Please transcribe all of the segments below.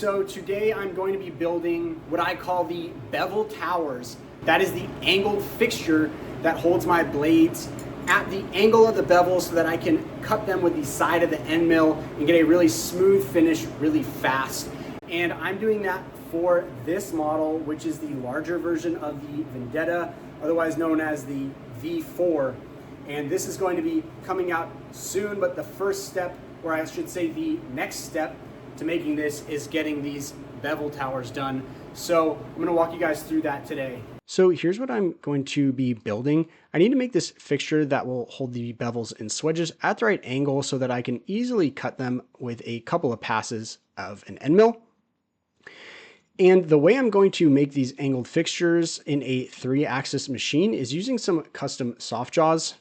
So today I'm going to be building what I call the bevel towers. That is the angled fixture that holds my blades at the angle of the bevel so that I can cut them with the side of the end mill and get a really smooth finish really fast. And I'm doing that for this model, which is the larger version of the Vendetta, otherwise known as the V4. And this is going to be coming out soon, but the first step, or I should say the next step to making this, is getting these bevel towers done. So I'm going to walk you guys through that today. So here's what I'm going to be building. I need to make this fixture that will hold the bevels and swedges at the right angle so that I can easily cut them with a couple of passes of an end mill. And the way I'm going to make these angled fixtures in a 3-axis machine is using some custom soft jaws.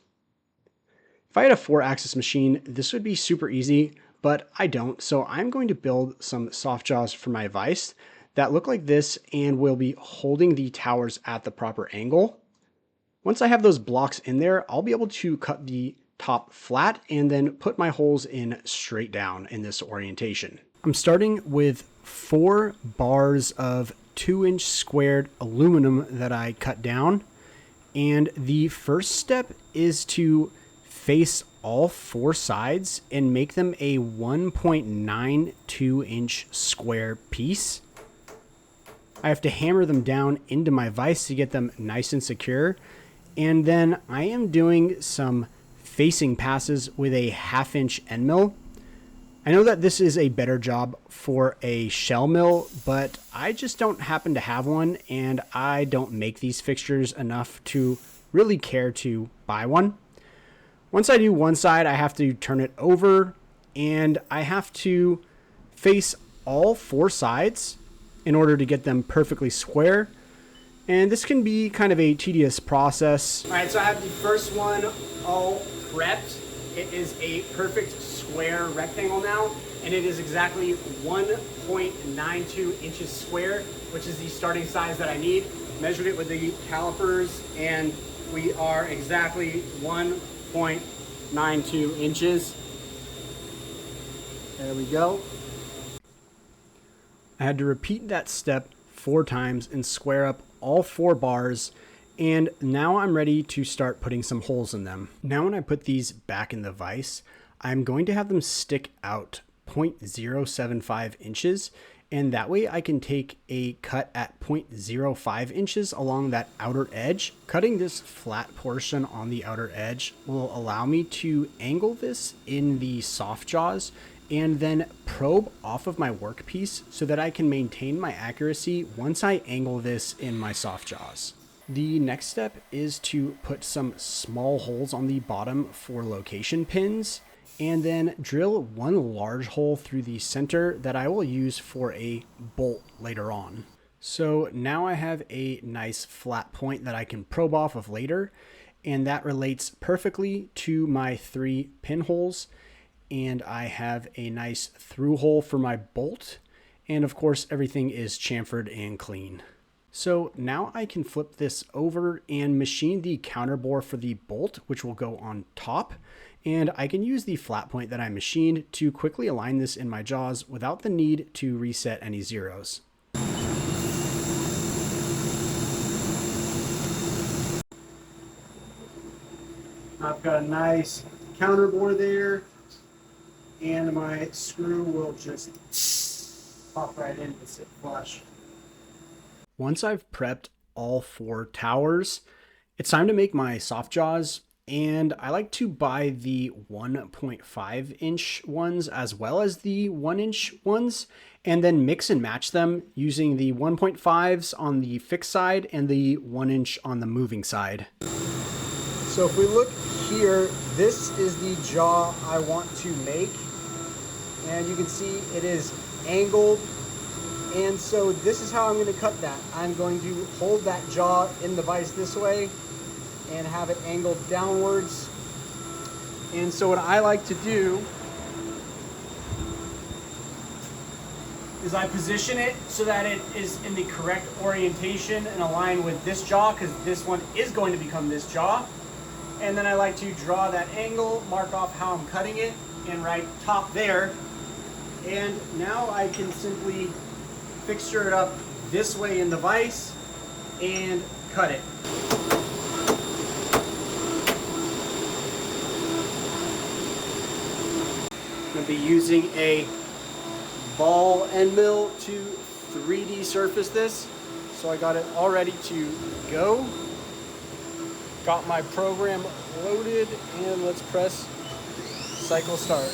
If I had a 4-axis machine, this would be super easy, but I don't. So I'm going to build some soft jaws for my vise that look like this and will be holding the towers at the proper angle. Once I have those blocks in there, I'll be able to cut the top flat and then put my holes in straight down in this orientation. I'm starting with 4 bars of 2-inch squared aluminum that I cut down. And the first step is to face all 4 sides and make them a 1.92-inch square piece. I have to hammer them down into my vise to get them nice and secure. And then I am doing some facing passes with a 1/2-inch end mill. I know that this is a better job for a shell mill, but I just don't happen to have one, and I don't make these fixtures enough to really care to buy one. Once I do one side, I have to turn it over, and I have to face all 4 sides in order to get them perfectly square. And this can be kind of a tedious process. All right, so I have the first one all prepped. It is a perfect square rectangle now, and it is exactly 1.92 inches square, which is the starting size that I need. Measured it with the calipers, and we are exactly 1.92 inches. There we go. I had to repeat that step 4 times and square up all 4 bars, and now I'm ready to start putting some holes in them. Now when I put these back in the vise, I'm going to have them stick out 0.075 inches, and that way I can take a cut at 0.05 inches along that outer edge. Cutting this flat portion on the outer edge will allow me to angle this in the soft jaws and then probe off of my workpiece so that I can maintain my accuracy once I angle this in my soft jaws. The next step is to put some small holes on the bottom for location pins, and then drill 1 large hole through the center that I will use for a bolt later on. So now I have a nice flat point that I can probe off of later, and that relates perfectly to my 3 pinholes. And I have a nice through hole for my bolt, and of course everything is chamfered and clean. So now I can flip this over and machine the counterbore for the bolt, which will go on top, and I can use the flat point that I machined to quickly align this in my jaws without the need to reset any zeros. I've got a nice counterbore there, and my screw will just pop right in and sit flush. Once I've prepped all 4 towers, it's time to make my soft jaws, and I like to buy the 1.5-inch ones as well as the 1-inch ones, and then mix and match them using the 1.5s on the fixed side and the 1-inch on the moving side. So if we look here, this is the jaw I want to make. And you can see it is angled, and so this is how I'm going to cut that. I'm going to hold that jaw in the vise this way and have it angled downwards. And so what I like to do is I position it so that it is in the correct orientation and align with this jaw, because this one is going to become this jaw. And then I like to draw that angle, mark off how I'm cutting it, and right top there And now I can simply fixture it up this way in the vise and cut it. I'm going to be using a ball end mill to 3D surface this. So I got it all ready to go. Got my program loaded, and let's press cycle start.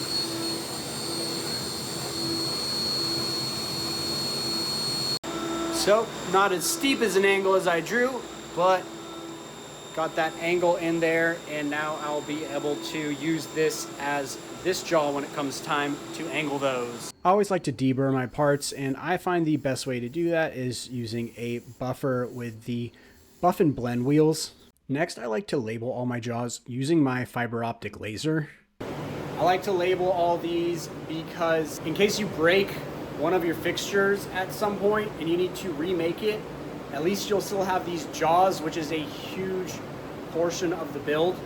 So not as steep as an angle as I drew, but got that angle in there, and now I'll be able to use this as this jaw when it comes time to angle those. I always like to deburr my parts, and I find the best way to do that is using a buffer with the buff and blend wheels. Next, I like to label all my jaws using my fiber optic laser. I like to label all these because in case you break one of your fixtures at some point and you need to remake it, at least you'll still have these jaws, which is a huge portion of the build.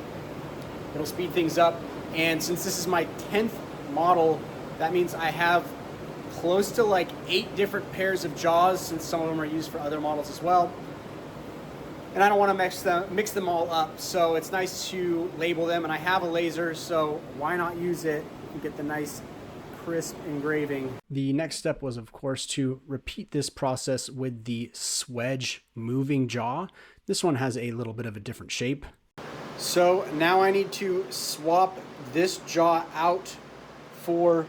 It'll speed things up. And since this is my 10th model, that means I have close to like 8 different pairs of jaws, since some of them are used for other models as well. And I don't want to mix them all up, so it's nice to label them, and I have a laser, so why not use it and get the nice crisp engraving. The next step was, of course, to repeat this process with the swedge moving jaw. This one has a little bit of a different shape. So now I need to swap this jaw out for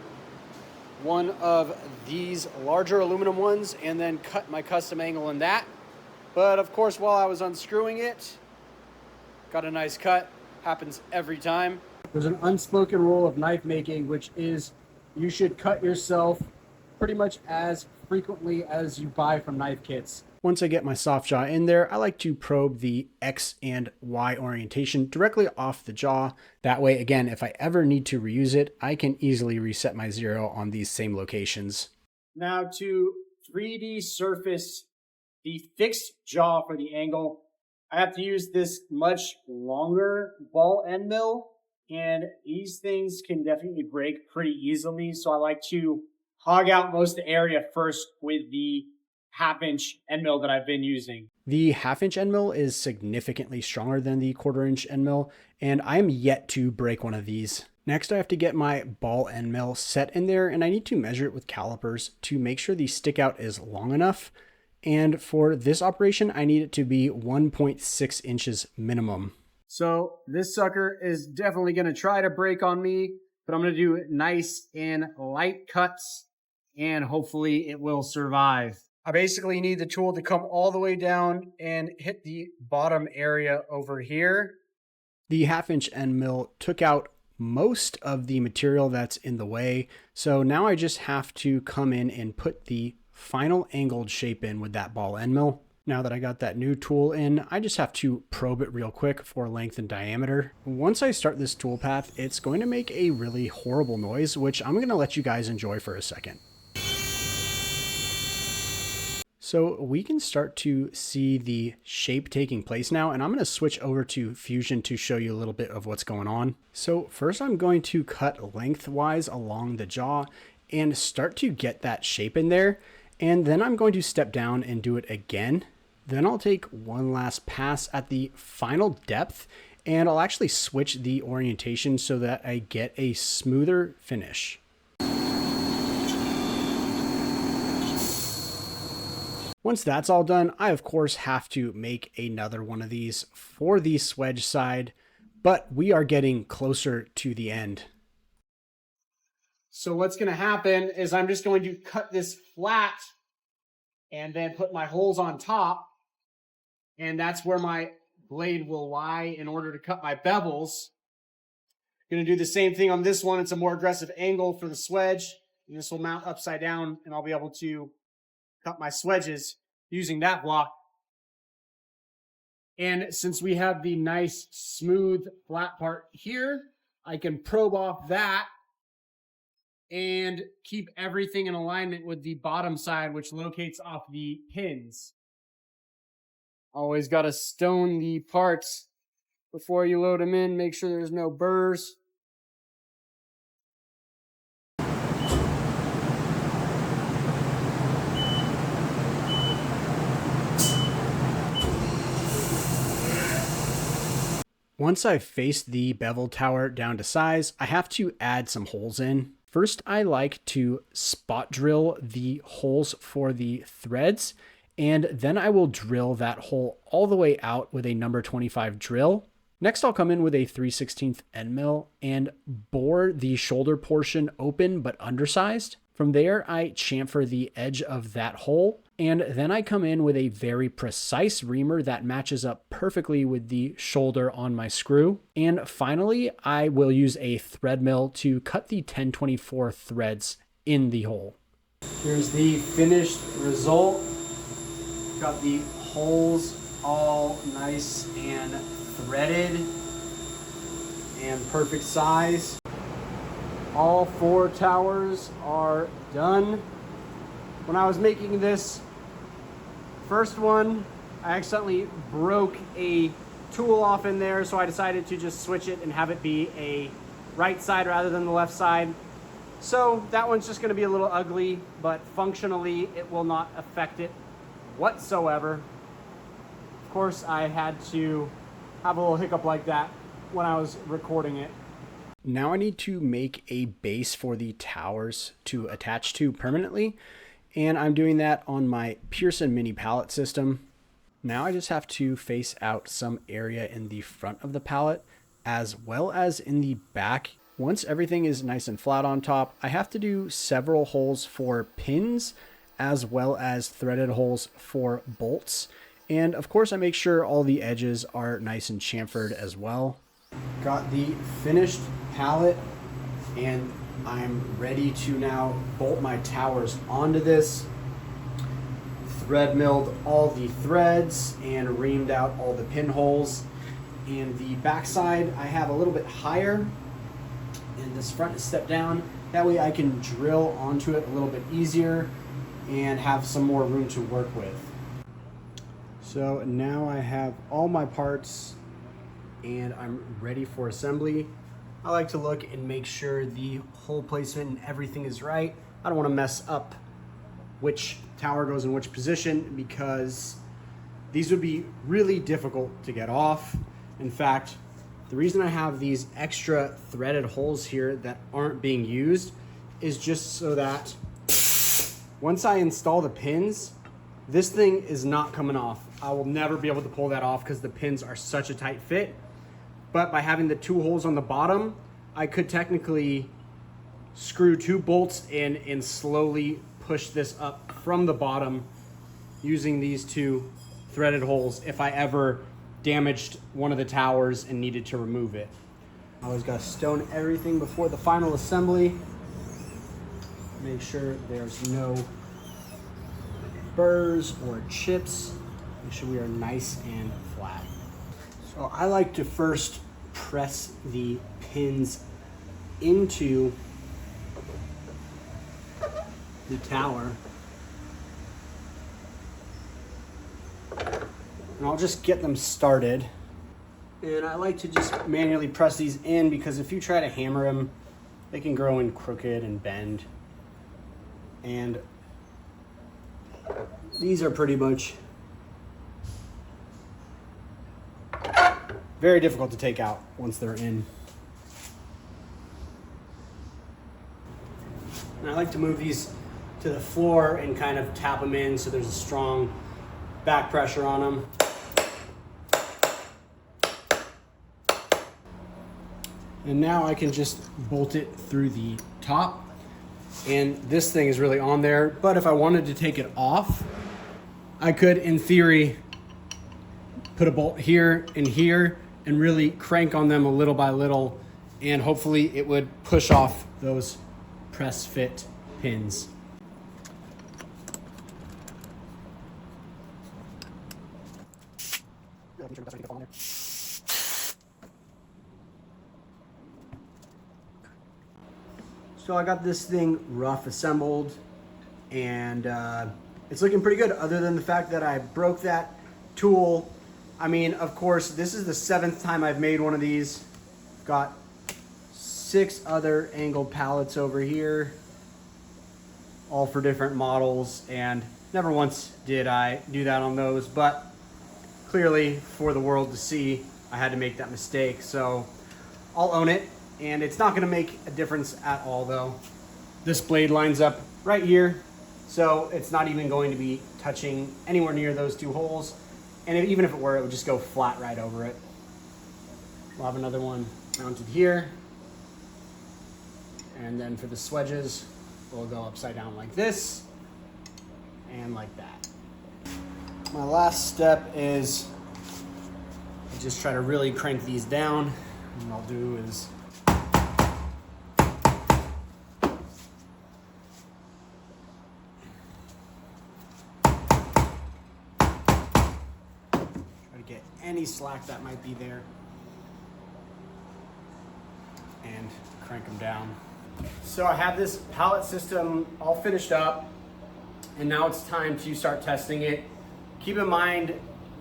one of these larger aluminum ones and then cut my custom angle in that. But of course, while I was unscrewing it, got a nice cut. Happens every time. There's an unspoken rule of knife making, which is you should cut yourself pretty much as frequently as you buy from knife kits. Once I get my soft jaw in there, I like to probe the X and Y orientation directly off the jaw. That way, again, if I ever need to reuse it, I can easily reset my zero on these same locations. Now to 3D surface the fixed jaw for the angle, I have to use this much longer ball end mill, and these things can definitely break pretty easily. So I like to hog out most of the area first with the 1/2-inch end mill that I've been using. The 1/2-inch end mill is significantly stronger than the 1/4-inch end mill, and I'm yet to break one of these. Next, I have to get my ball end mill set in there, and I need to measure it with calipers to make sure the stick out is long enough. And for this operation, I need it to be 1.6 inches minimum. So this sucker is definitely going to try to break on me, but I'm going to do nice and light cuts, and hopefully it will survive. I basically need the tool to come all the way down and hit the bottom area over here. The 1/2-inch end mill took out most of the material that's in the way, so now I just have to come in and put the final angled shape in with that ball end mill. Now that I got that new tool in, I just have to probe it real quick for length and diameter. Once I start this tool path, it's going to make a really horrible noise, which I'm going to let you guys enjoy for a second. So we can start to see the shape taking place now, and I'm going to switch over to Fusion to show you a little bit of what's going on. So first I'm going to cut lengthwise along the jaw and start to get that shape in there. And then I'm going to step down and do it again. Then I'll take one last pass at the final depth, and I'll actually switch the orientation so that I get a smoother finish. Once that's all done, I of course have to make another one of these for the swedge side, but we are getting closer to the end. So what's going to happen is I'm just going to cut this flat and then put my holes on top. And that's where my blade will lie in order to cut my bevels. I'm going to do the same thing on this one. It's a more aggressive angle for the swedge. And this will mount upside down, and I'll be able to cut my swedges using that block. And since we have the nice smooth flat part here, I can probe off that and keep everything in alignment with the bottom side, which locates off the pins. Always got to stone the parts before you load them in. Make sure there's no burrs. Once I've faced the bevel tower down to size, I have to add some holes in. First, I like to spot drill the holes for the threads, and then I will drill that hole all the way out with a number 25 drill. Next, I'll come in with a 3/16 end mill and bore the shoulder portion open but undersized. From there, I chamfer the edge of that hole, and then I come in with a very precise reamer that matches up perfectly with the shoulder on my screw. And finally, I will use a thread mill to cut the 1024 threads in the hole. Here's the finished result. Got the holes all nice and threaded and perfect size. All 4 towers are done. When I was making this first one, I accidentally broke a tool off in there, so I decided to just switch it and have it be a right side rather than the left side. So that one's just gonna be a little ugly, but functionally it will not affect it whatsoever. Of course, I had to have a little hiccup like that when I was recording it. Now I need to make a base for the towers to attach to permanently, and I'm doing that on my Pearson mini pallet system. Now I just have to face out some area in the front of the pallet as well as in the back. Once everything is nice and flat on top, I have to do several holes for pins as well as threaded holes for bolts. And of course I make sure all the edges are nice and chamfered as well. Got the finished pallet and I'm ready to now bolt my towers onto this. Thread milled all the threads and reamed out all the pinholes. And the backside I have a little bit higher, and this front is stepped down. That way I can drill onto it a little bit easier and have some more room to work with. So now I have all my parts and I'm ready for assembly. I like to look and make sure the hole placement and everything is right. I don't want to mess up which tower goes in which position because these would be really difficult to get off. In fact, the reason I have these extra threaded holes here that aren't being used is just so that once I install the pins, this thing is not coming off. I will never be able to pull that off because the pins are such a tight fit. But by having the 2 holes on the bottom, I could technically screw 2 bolts in and slowly push this up from the bottom using these 2 threaded holes if I ever damaged one of the towers and needed to remove it. I always gotta stone everything before the final assembly. Make sure there's no burrs or chips. Make sure we are nice and flat. So I like to first press the pins into the tower. And I'll just get them started. And I like to just manually press these in because if you try to hammer them, they can grow in crooked and bend. And these are pretty much very difficult to take out once they're in. And I like to move these to the floor and kind of tap them in so there's a strong back pressure on them. And now I can just bolt it through the top. And this thing is really on there, but if I wanted to take it off, I could, in theory, put a bolt here and here and really crank on them a little by little, and hopefully it would push off those press fit pins. So I got this thing rough assembled and it's looking pretty good other than the fact that I broke that tool. I mean, of course, this is the 7th time I've made one of these. Got 6 other angled pallets over here, all for different models, and never once did I do that on those, but clearly for the world to see, I had to make that mistake. So I'll own it, and it's not gonna make a difference at all though. This blade lines up right here, so it's not even going to be touching anywhere near those two holes. And even if it were, it would just go flat right over it. We'll have another one mounted here. And then for the swedges, we'll go upside down like this and like that. My last step is I just try to really crank these down. And what I'll do is get any slack that might be there and crank them down. So I have this pallet system all finished up, and now it's time to start testing it. Keep in mind,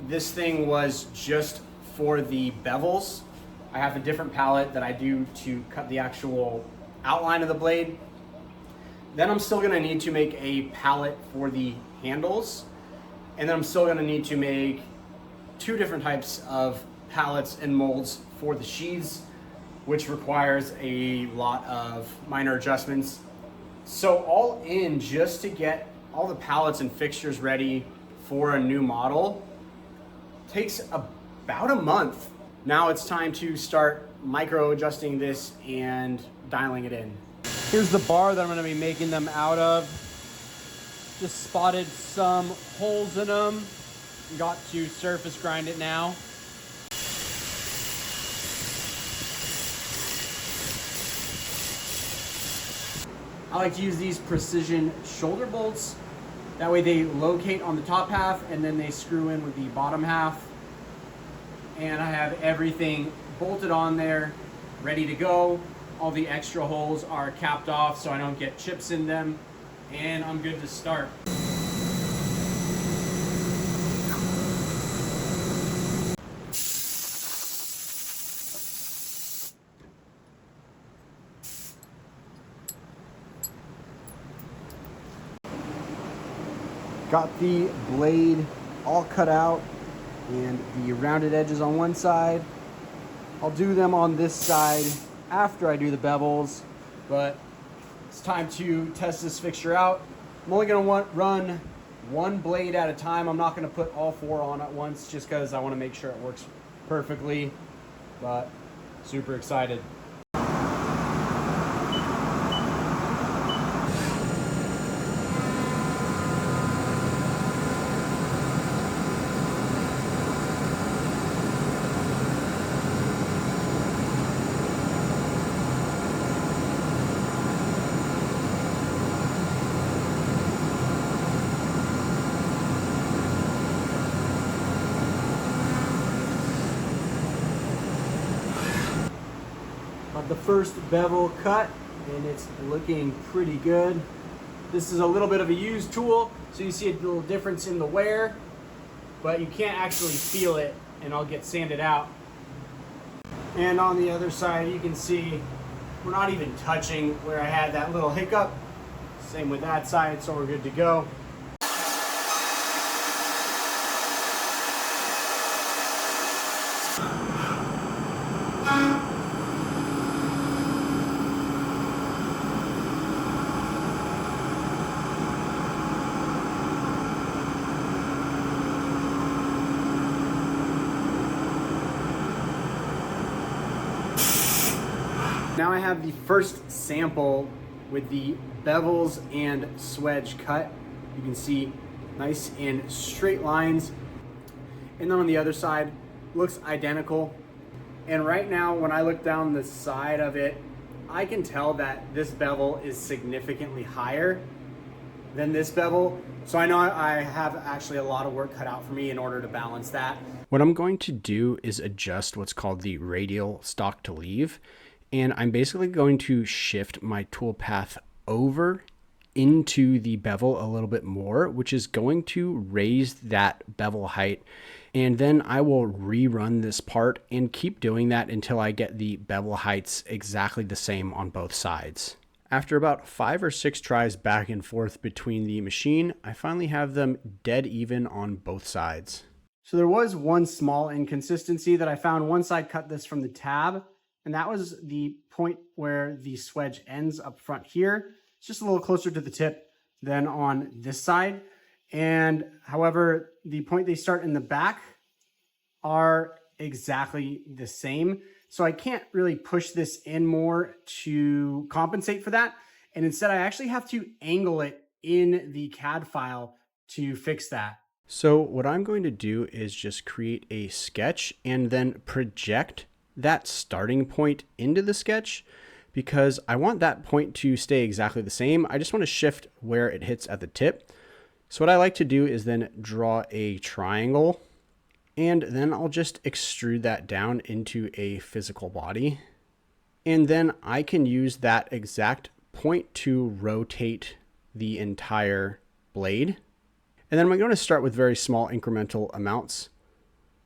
this thing was just for the bevels. I have a different pallet that I do to cut the actual outline of the blade. Then I'm still gonna need to make a pallet for the handles, and then I'm still gonna need to make two different types of pallets and molds for the sheaths, which requires a lot of minor adjustments. So all in, just to get all the pallets and fixtures ready for a new model takes about a month. Now it's time to start micro adjusting this and dialing it in. Here's the bar that I'm gonna be making them out of. Just spotted some holes in them. Got to surface grind it now. I like to use these precision shoulder bolts. That way they locate on the top half and then they screw in with the bottom half. And I have everything bolted on there, ready to go. All the extra holes are capped off so I don't get chips in them, and I'm good to start. Got the blade all cut out and the rounded edges on one side. I'll do them on this side after I do the bevels, but it's time to test this fixture out. I'm only gonna run one blade at a time. I'm not gonna put all four on at once just because I wanna make sure it works perfectly, but super excited. The first bevel cut, and it's looking pretty good. This is a little bit of a used tool, so you see a little difference in the wear, but you can't actually feel it, and I'll get sanded out. And on the other side, you can see we're not even touching where I had that little hiccup. Same with that side, so we're good to go. Now I have the first sample with the bevels and swedge cut. You can see nice and straight lines. And then on the other side, looks identical. And right now, when I look down the side of it, I can tell that this bevel is significantly higher than this bevel. So I know I have actually a lot of work cut out for me in order to balance that. What I'm going to do is adjust what's called the radial stock to leave. And I'm basically going to shift my tool path over into the bevel a little bit more, which is going to raise that bevel height. And then I will rerun this part and keep doing that until I get the bevel heights exactly the same on both sides. After about 5 or 6 tries back and forth between the machine, I finally have them dead even on both sides. So there was one small inconsistency that I found once I cut this from the tab, and that was the point where the swedge ends up front here. It's just a little closer to the tip than on this side. And however, the point they start in the back are exactly the same. So I can't really push this in more to compensate for that. And instead I actually have to angle it in the CAD file to fix that. So what I'm going to do is just create a sketch and then project that starting point into the sketch, because I want that point to stay exactly the same. I just want to shift where it hits at the tip. So what I like to do is then draw a triangle, and then I'll just extrude that down into a physical body. And then I can use that exact point to rotate the entire blade. And then I'm going to start with very small incremental amounts.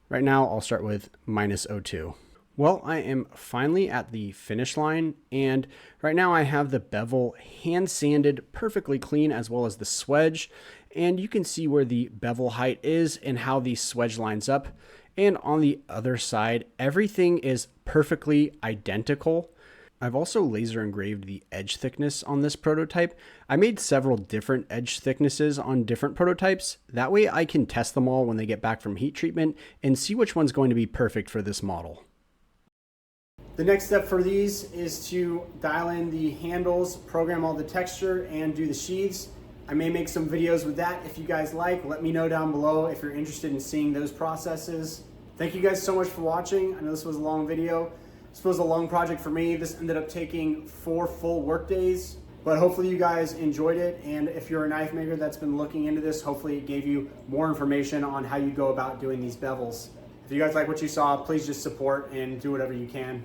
Right now, I'll start with -0.02. Well, I am finally at the finish line, and right now I have the bevel hand sanded perfectly clean, as well as the swedge, and you can see where the bevel height is and how the swedge lines up. And on the other side, everything is perfectly identical. I've also laser engraved the edge thickness on this prototype. I made several different edge thicknesses on different prototypes. That way I can test them all when they get back from heat treatment and see which one's going to be perfect for this model. The next step for these is to dial in the handles, program all the texture, and do the sheaths. I may make some videos with that if you guys like. Let me know down below if you're interested in seeing those processes. Thank you guys so much for watching. I know this was a long video. This was a long project for me. This ended up taking 4 full work days, but hopefully you guys enjoyed it. And if you're a knife maker that's been looking into this, hopefully it gave you more information on how you go about doing these bevels. If you guys like what you saw, please just support and do whatever you can.